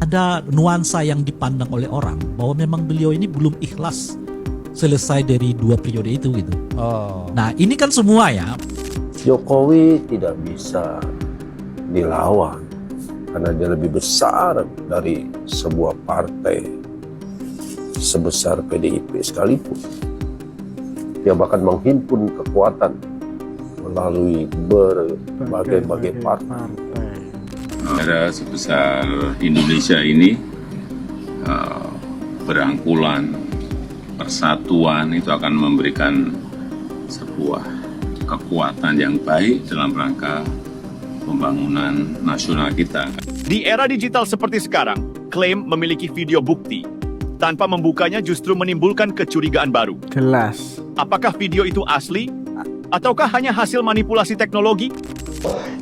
ada nuansa yang dipandang oleh orang bahwa memang beliau ini belum ikhlas selesai dari 2 periode itu gitu. Nah ini kan semua ya. Jokowi tidak bisa dilawan karena dia lebih besar dari sebuah partai sebesar PDIP sekalipun. Dia bahkan menghimpun kekuatan melalui berbagai partai. Negara sebesar Indonesia ini berangkulan, persatuan itu akan memberikan sebuah kekuatan yang baik dalam rangka pembangunan nasional kita. Di era digital seperti sekarang, klaim memiliki video bukti tanpa membukanya justru menimbulkan kecurigaan baru. Jelas. Apakah video itu asli ataukah hanya hasil manipulasi teknologi?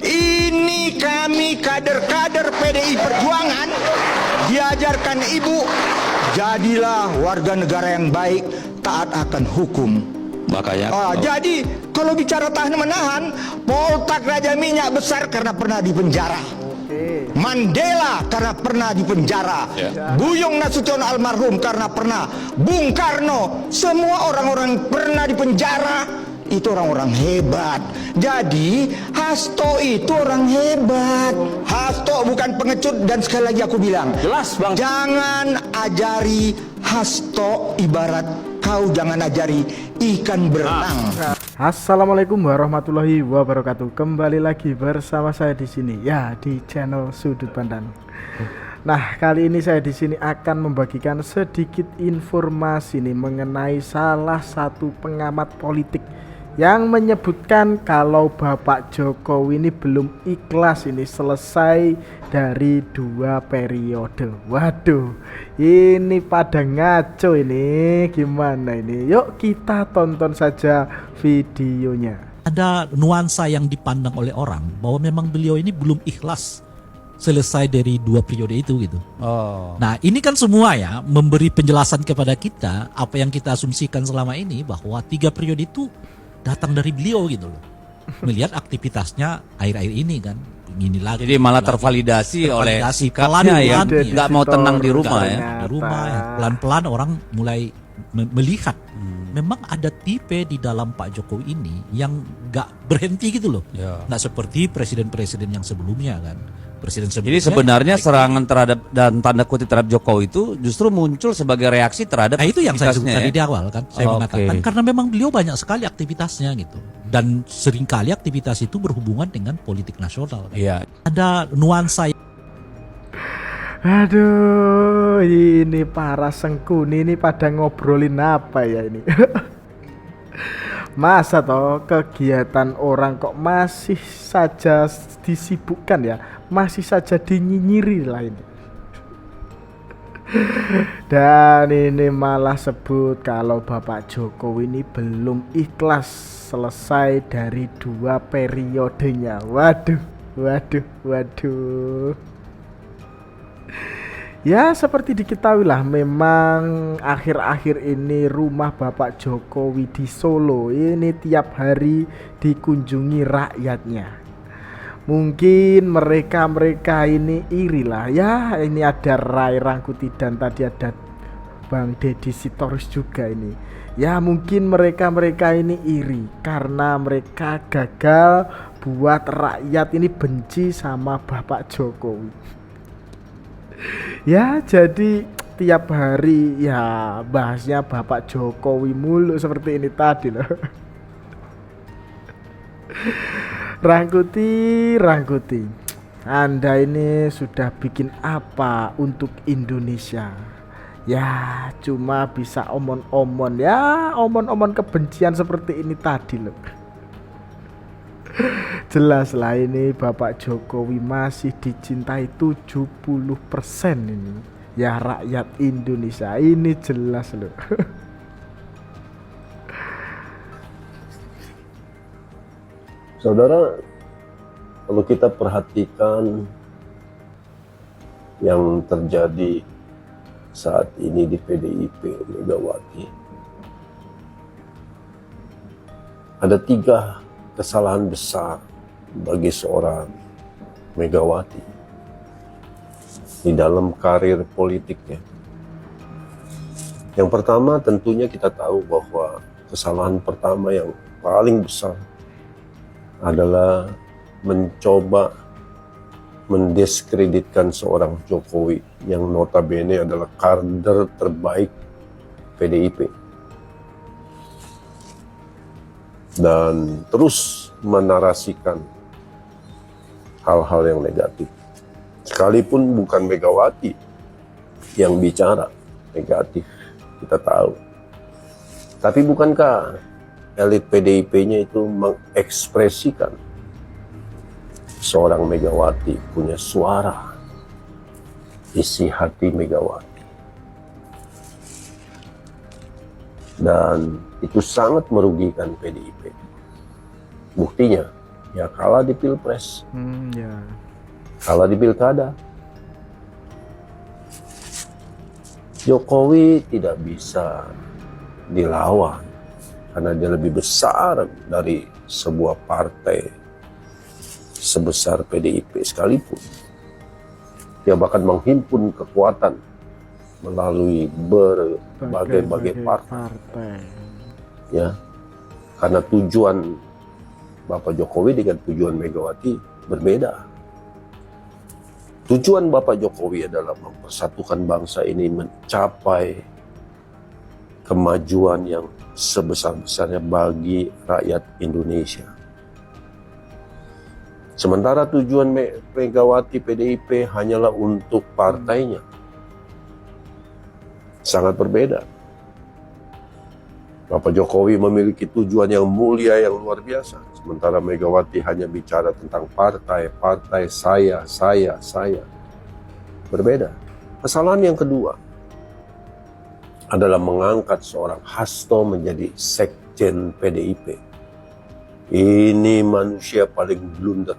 Ini kami kader-kader PDI Perjuangan diajarkan ibu, jadilah warga negara yang baik, taat akan hukum. Makanya jadi kalau bicara tahan menahan, Poltak Raja Minyak besar karena pernah dipenjara. Mandela karena pernah dipenjara. Buyung Nasution almarhum karena pernah. Bung Karno, semua orang-orang pernah dipenjara. Itu orang-orang hebat. Jadi Hasto itu orang hebat. Hasto bukan pengecut. Dan sekali lagi aku bilang, jelas Bang, jangan ajari Hasto ibarat kau jangan ajari ikan berenang. Assalamualaikum warahmatullahi wabarakatuh. Kembali lagi bersama saya di sini ya, di channel Sudut Pandang. Nah, kali ini saya di sini akan membagikan sedikit informasi nih mengenai salah satu pengamat politik yang menyebutkan kalau Bapak Jokowi ini belum ikhlas ini selesai dari 2 periode. Waduh, ini pada ngaco ini, gimana ini? Yuk kita tonton saja videonya. Ada nuansa yang dipandang oleh orang bahwa memang beliau ini belum ikhlas selesai dari 2 periode itu gitu. Nah ini kan semua ya memberi penjelasan kepada kita apa yang kita asumsikan selama ini bahwa 3 periode itu datang dari beliau gitu loh. Melihat aktivitasnya akhir-akhir ini kan. Ini lagi. jadi malah tervalidasi oleh sikapnya yang nggak mau tenang di rumah ya. Di rumah ya. Pelan-pelan orang mulai melihat memang ada tipe di dalam Pak Jokowi ini yang nggak berhenti gitu loh. Nggak seperti presiden-presiden yang sebelumnya kan. Jadi sebenarnya serangan terhadap dan tanda kutip terhadap Jokowi itu justru muncul sebagai reaksi terhadap itu yang saya sebut tadi ya? di awal kan. Saya mengatakan karena memang beliau banyak sekali aktivitasnya gitu. Dan seringkali aktivitas itu berhubungan dengan politik nasional kan. Ada nuansa. Aduh, ini para sengkuni ini pada ngobrolin apa ya ini? Masa toh kegiatan orang kok masih saja disibukkan ya, masih saja dinyinyiri lah ini. Dan ini malah sebut kalau Bapak Jokowi ini belum ikhlas selesai dari 2 periodenya. Waduh. Ya seperti diketahui lah, memang akhir-akhir ini rumah Bapak Jokowi di Solo ini tiap hari dikunjungi rakyatnya. Mungkin mereka ini iri lah ya, ini ada Ray Rangkuti dan tadi ada Bang Deddy Sitorus juga ini. Ya mungkin mereka ini iri karena mereka gagal buat rakyat ini benci sama Bapak Jokowi. Ya jadi tiap hari ya bahasnya Bapak Jokowi mulu seperti ini tadi loh. Rangkuti, Anda ini sudah bikin apa untuk Indonesia? Ya cuma bisa omon-omon kebencian seperti ini tadi loh. Jelas lah ini Bapak Jokowi masih dicintai 70% ini ya rakyat Indonesia, ini jelas loh. Saudara, kalau kita perhatikan yang terjadi saat ini di PDIP Megawati, ada 3 kesalahan besar bagi seorang Megawati. di dalam karir politiknya. Yang pertama tentunya kita tahu bahwa kesalahan pertama yang paling besar adalah mencoba mendiskreditkan seorang Jokowi yang notabene adalah kader terbaik PDIP. Dan terus menarasikan hal-hal yang negatif. Sekalipun bukan Megawati yang bicara negatif, kita tahu. Tapi bukankah elit PDIP-nya itu mengekspresikan seorang Megawati punya suara, isi hati Megawati. Dan itu sangat merugikan PDIP. Buktinya, ya kalah di Pilpres, kalah di Pilkada. Jokowi tidak bisa dilawan karena dia lebih besar dari sebuah partai sebesar PDIP sekalipun. Dia bahkan menghimpun kekuatan melalui berbagai partai. Ya, karena tujuan Bapak Jokowi dengan tujuan Megawati berbeda. Tujuan Bapak Jokowi adalah mempersatukan bangsa ini mencapai kemajuan yang sebesar-besarnya bagi rakyat Indonesia. Sementara tujuan Megawati PDIP hanyalah untuk partainya. Sangat berbeda. Bapak Jokowi memiliki tujuan yang mulia, yang luar biasa. Sementara Megawati hanya bicara tentang partai, saya. Berbeda. Kesalahan yang kedua adalah mengangkat seorang Hasto menjadi sekjen PDIP. Ini manusia paling blunder.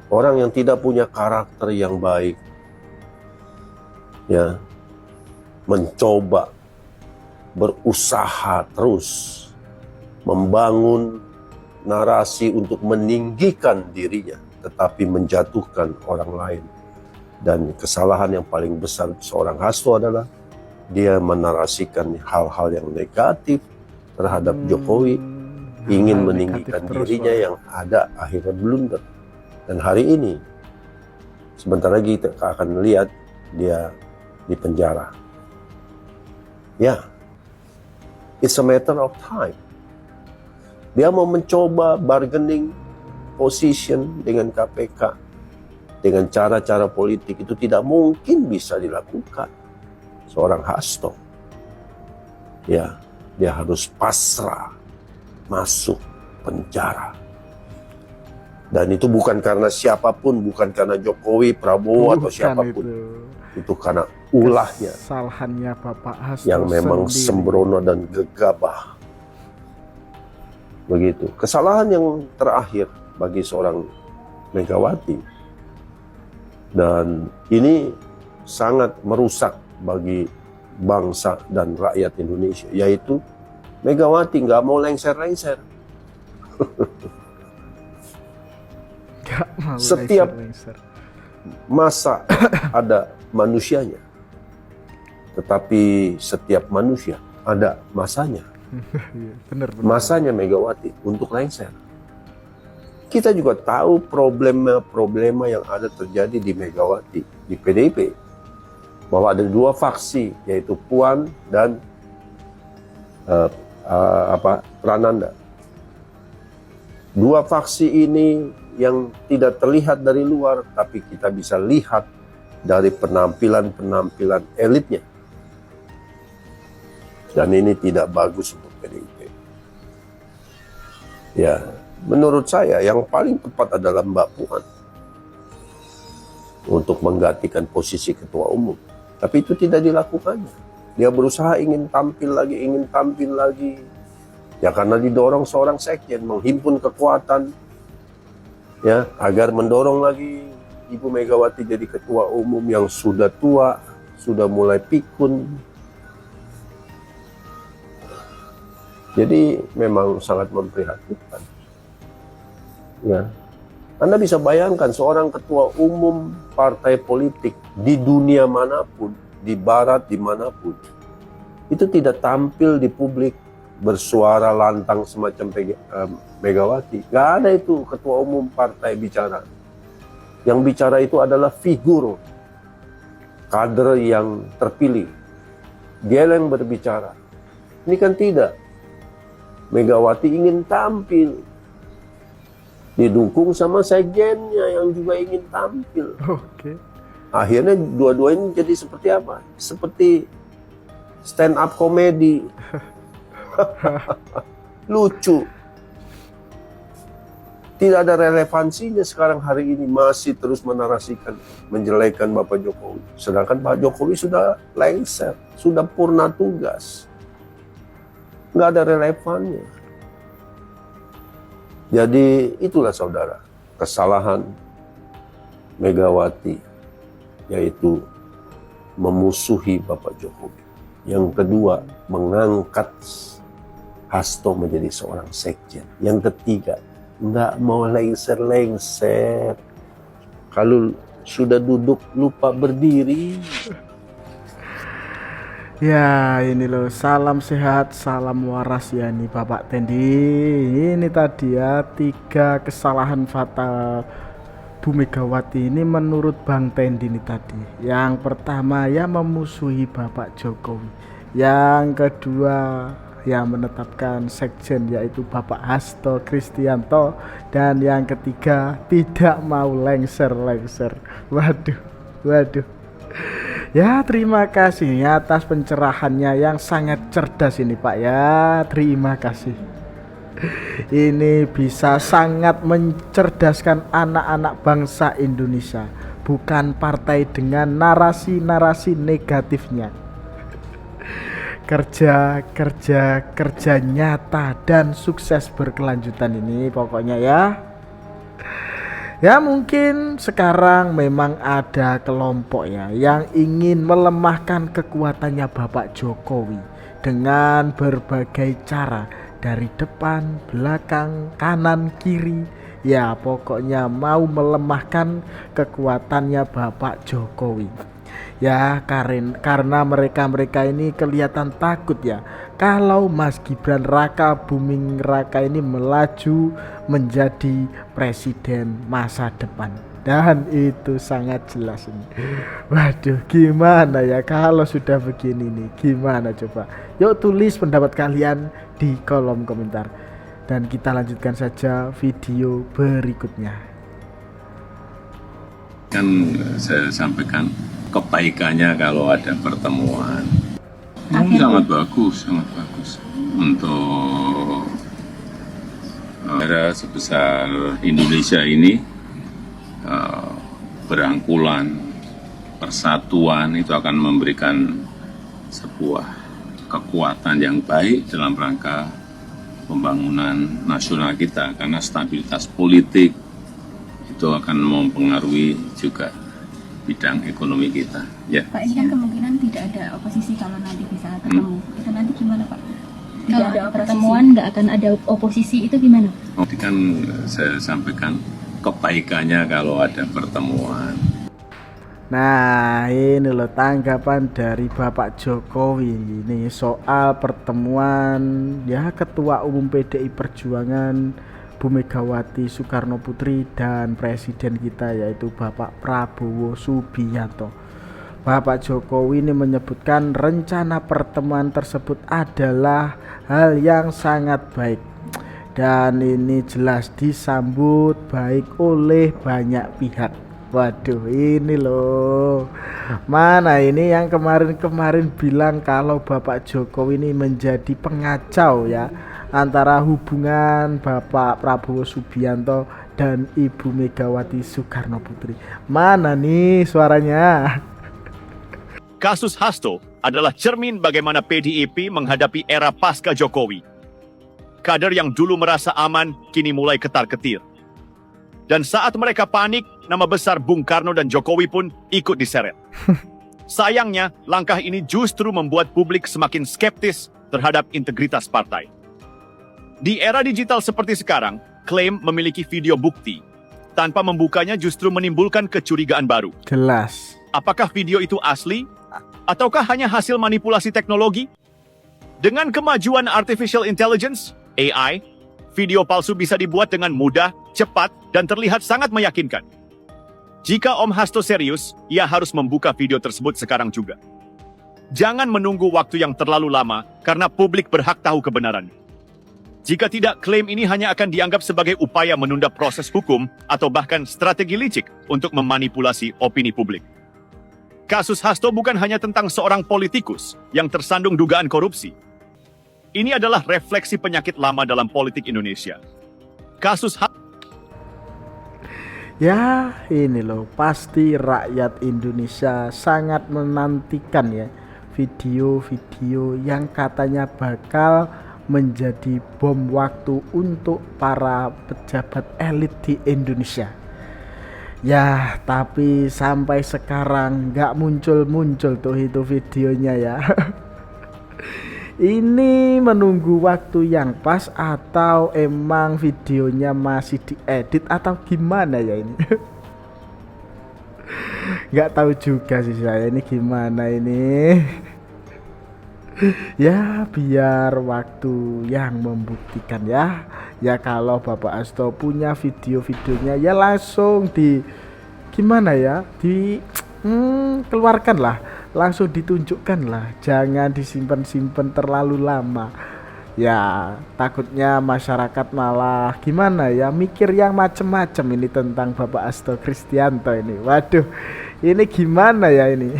Orang yang tidak punya karakter yang baik, ya, mencoba berusaha terus membangun narasi untuk meninggikan dirinya, tetapi menjatuhkan orang lain. Dan kesalahan yang paling besar seorang Hasto adalah dia menarasikan hal-hal yang negatif terhadap Jokowi, ingin meninggikan dirinya yang ada akhirnya blunder. Dan hari ini, sebentar lagi kita akan melihat dia di penjara. Ya, it's a matter of time. Dia mau mencoba bargaining position dengan KPK dengan cara-cara politik, itu tidak mungkin bisa dilakukan. Seorang Hasto, ya, dia harus pasrah masuk penjara. Dan itu bukan karena siapapun, bukan karena Jokowi, Prabowo atau siapapun. Itu karena ulahnya, kesalahannya Bapak Hasto yang memang sendiri. sembrono dan gegabah. Begitu. Kesalahan yang terakhir bagi seorang Megawati, dan ini sangat merusak bagi bangsa dan rakyat Indonesia, yaitu Megawati nggak mau lengser-lengser. Setiap masa ada manusianya, tetapi setiap manusia ada masanya. bener. Masanya Megawati untuk lengser. Kita juga tahu problema yang ada terjadi di Megawati, di PDIP, bahwa ada dua faksi, yaitu Puan dan Prananda. Dua faksi ini yang tidak terlihat dari luar, tapi kita bisa lihat dari penampilan elitnya. Dan ini tidak bagus untuk PDIP. Ya, menurut saya yang paling tepat adalah Mbak Puan untuk menggantikan posisi ketua umum. Tapi itu tidak dilakukannya. Dia berusaha ingin tampil lagi. Ya karena didorong seorang sekjen menghimpun kekuatan, ya, agar mendorong lagi Ibu Megawati jadi ketua umum yang sudah tua, sudah mulai pikun. Jadi memang sangat memprihatinkan. Ya. Anda bisa bayangkan seorang ketua umum partai politik di dunia manapun, di barat dimanapun, itu tidak tampil di publik bersuara lantang semacam Megawati. Gak ada itu ketua umum partai bicara. Yang bicara itu adalah figur kader yang terpilih. Dia yang berbicara. Ini kan tidak. Megawati ingin tampil, didukung sama sekjennya yang juga ingin tampil. Oke. Akhirnya dua-duanya jadi seperti apa? Seperti stand up komedi. Lucu. Tidak ada relevansinya sekarang hari ini, masih terus menarasikan, menjelekan Bapak Jokowi. Sedangkan Pak Jokowi sudah lengser, sudah purna tugas. Nggak ada relevannya. Jadi itulah saudara, kesalahan Megawati, yaitu memusuhi Bapak Jokowi. Yang kedua, mengangkat Hasto menjadi seorang sekjen. Yang ketiga, nggak mau lengser-lengser. Kalau sudah duduk lupa berdiri. Ya ini loh, salam sehat, salam waras ya nih Bapak Tendi. Ini tadi ya 3 kesalahan fatal Bu Megawati ini menurut Bang Tendi ini tadi. Yang pertama ya memusuhi Bapak Jokowi. Yang kedua ya menetapkan sekjen yaitu Bapak Hasto Kristianto. Dan yang ketiga tidak mau lengser-lengser. Waduh. Ya terima kasih atas pencerahannya yang sangat cerdas ini Pak ya. Terima kasih. Ini bisa sangat mencerdaskan anak-anak bangsa Indonesia. Bukan partai dengan narasi-narasi negatifnya. Kerja nyata dan sukses berkelanjutan ini pokoknya ya. Ya mungkin sekarang memang ada kelompok ya yang ingin melemahkan kekuatannya Bapak Jokowi dengan berbagai cara dari depan, belakang, kanan, kiri. Ya pokoknya mau melemahkan kekuatannya Bapak Jokowi. Ya karena mereka ini kelihatan takut ya kalau Mas Gibran Raka Buming Raka ini melaju menjadi presiden masa depan. Dan itu sangat jelas ini. Waduh gimana ya kalau sudah begini nih, gimana coba? Yuk tulis pendapat kalian di kolom komentar. Dan kita lanjutkan saja video berikutnya. Kan saya sampaikan kebaikannya kalau ada pertemuan. Sangat bagus untuk negara sebesar Indonesia ini. Berangkulan, persatuan itu akan memberikan sebuah kekuatan yang baik dalam rangka pembangunan nasional kita, karena stabilitas politik itu akan mempengaruhi juga bidang ekonomi kita. Ya. Pak, ini kan kemungkinan tidak ada oposisi kalau nanti bisa ketemu. Itu nanti gimana Pak? Kalau ada pertemuan nggak akan ada oposisi, itu gimana? Nanti kan saya sampaikan kebaikannya kalau ada pertemuan. Nah ini loh tanggapan dari Bapak Jokowi ini soal pertemuan ya Ketua Umum PDI Perjuangan Bu Megawati Soekarno Putri dan Presiden kita yaitu Bapak Prabowo Subianto. Bapak Jokowi ini menyebutkan rencana pertemuan tersebut adalah hal yang sangat baik. Dan ini jelas disambut baik oleh banyak pihak. Waduh ini loh. Mana ini yang kemarin bilang kalau Bapak Jokowi ini menjadi pengacau ya antara hubungan Bapak Prabowo Subianto dan Ibu Megawati Soekarno Putri. Mana nih suaranya? Kasus Hasto adalah cermin bagaimana PDIP menghadapi era pasca Jokowi. Kader yang dulu merasa aman, kini mulai ketar-ketir. Dan saat mereka panik, nama besar Bung Karno dan Jokowi pun ikut diseret. Sayangnya, langkah ini justru membuat publik semakin skeptis terhadap integritas partai. Di era digital seperti sekarang, klaim memiliki video bukti, tanpa membukanya justru menimbulkan kecurigaan baru. Jelas. Apakah video itu asli? Ataukah hanya hasil manipulasi teknologi? Dengan kemajuan artificial intelligence, AI, video palsu bisa dibuat dengan mudah, cepat, dan terlihat sangat meyakinkan. Jika Om Hasto serius, ia harus membuka video tersebut sekarang juga. Jangan menunggu waktu yang terlalu lama, karena publik berhak tahu kebenaran. Jika tidak, klaim ini hanya akan dianggap sebagai upaya menunda proses hukum atau bahkan strategi licik untuk memanipulasi opini publik. Kasus Hasto bukan hanya tentang seorang politikus yang tersandung dugaan korupsi. Ini adalah refleksi penyakit lama dalam politik Indonesia. Kasus Ya, ini loh, pasti rakyat Indonesia sangat menantikan ya video-video yang katanya bakal menjadi bom waktu untuk para pejabat elit di Indonesia. Ya, tapi sampai sekarang nggak muncul-muncul tuh itu videonya ya. Ini menunggu waktu yang pas atau emang videonya masih diedit atau gimana ya ini? Nggak tahu juga sih saya ini gimana ini. Ya biar waktu yang membuktikan ya. Ya kalau Bapak Hasto punya video-videonya ya langsung gimana ya, keluarkan lah, langsung ditunjukkan lah, jangan disimpan-simpan terlalu lama. Ya takutnya masyarakat malah gimana ya, mikir yang macem-macem ini tentang Bapak Hasto Kristianto ini. Waduh, ini gimana ya ini?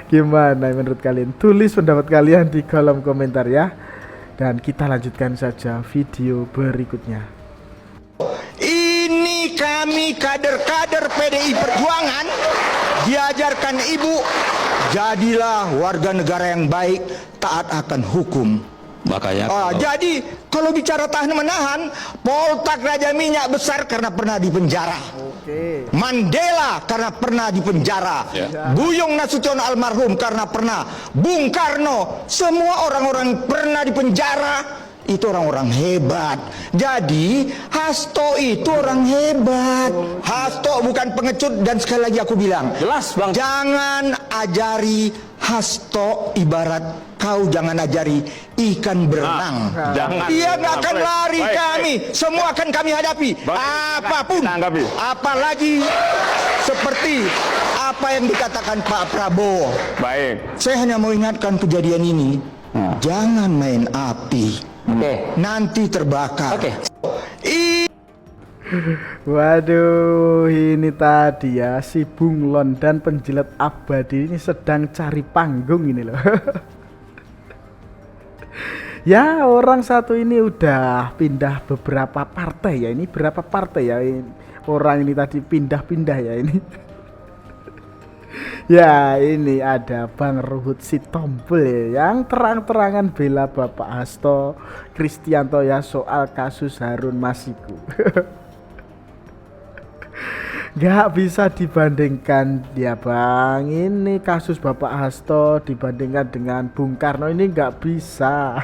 Gimana menurut kalian? Tulis pendapat kalian di kolom komentar ya. Dan kita lanjutkan saja video berikutnya. Ini kami kader-kader PDI Perjuangan diajarkan ibu, jadilah warga negara yang baik, taat akan hukum. Makanya Jadi kalau bicara tahan menahan, Poltak Raja Minyak besar karena pernah dipenjara. Mandela karena pernah dipenjara. Buyung Nasution almarhum karena pernah. Bung Karno, semua orang-orang pernah dipenjara. Itu orang-orang hebat. Jadi Hasto itu orang hebat. Hasto bukan pengecut, dan sekali lagi aku bilang, jelas Bang. jangan ajari Hasto ibarat kau jangan ajari ikan berenang. Dia nggak akan lari kami. Semua akan kami hadapi. Apapun. Apalagi seperti apa yang dikatakan Pak Prabowo. Saya hanya mau ingatkan kejadian ini. Jangan main api. Nanti terbakar. Waduh, ini tadi ya si Bunglon dan penjilat abadi ini sedang cari panggung ini loh. Ya, orang satu ini udah pindah beberapa partai ya. Ini berapa partai ya? Orang ini tadi pindah-pindah ya ini. Ya, ini ada Bang Ruhut Sitompul ya, yang terang-terangan bela Bapak Hasto Kristianto ya soal kasus Harun Masiku. Gak bisa dibandingkan ya Bang, ini kasus Bapak Hasto dibandingkan dengan Bung Karno ini gak bisa.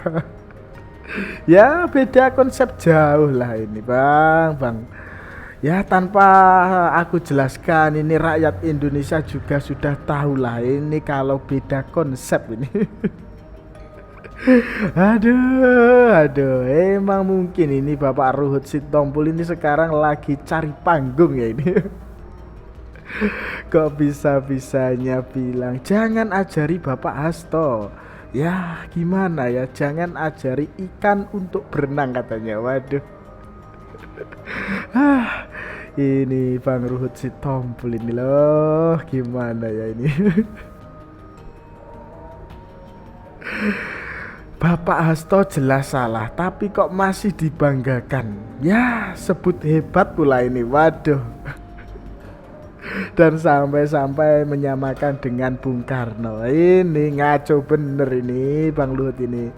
Ya beda konsep jauh lah ini Bang. Ya tanpa aku jelaskan, ini rakyat Indonesia juga sudah tahu lah ini kalau beda konsep ini. Aduh, emang mungkin ini Bapak Ruhut Sitompul ini sekarang lagi cari panggung ya ini. Kok bisa-bisanya bilang jangan ajari Bapak Hasto. Ya gimana ya, jangan ajari ikan untuk berenang katanya. Waduh. Ini Bang Ruhut Sitompul ini loh, gimana ya ini. Bapak Hasto jelas salah, tapi kok masih dibanggakan. Ya sebut hebat pula ini, waduh. Dan sampai-sampai menyamakan dengan Bung Karno. Ini ngaco bener ini Bang Ruhut ini.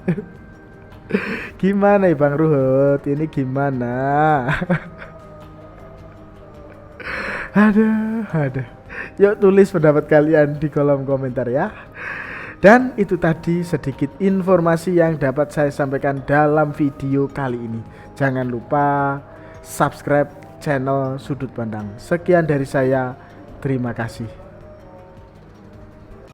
Gimana ya Bang Ruhut, ini gimana? Aduh. Yuk tulis pendapat kalian di kolom komentar ya. Dan itu tadi sedikit informasi yang dapat saya sampaikan dalam video kali ini. Jangan lupa subscribe channel Sudut Pandang. Sekian dari saya, terima kasih.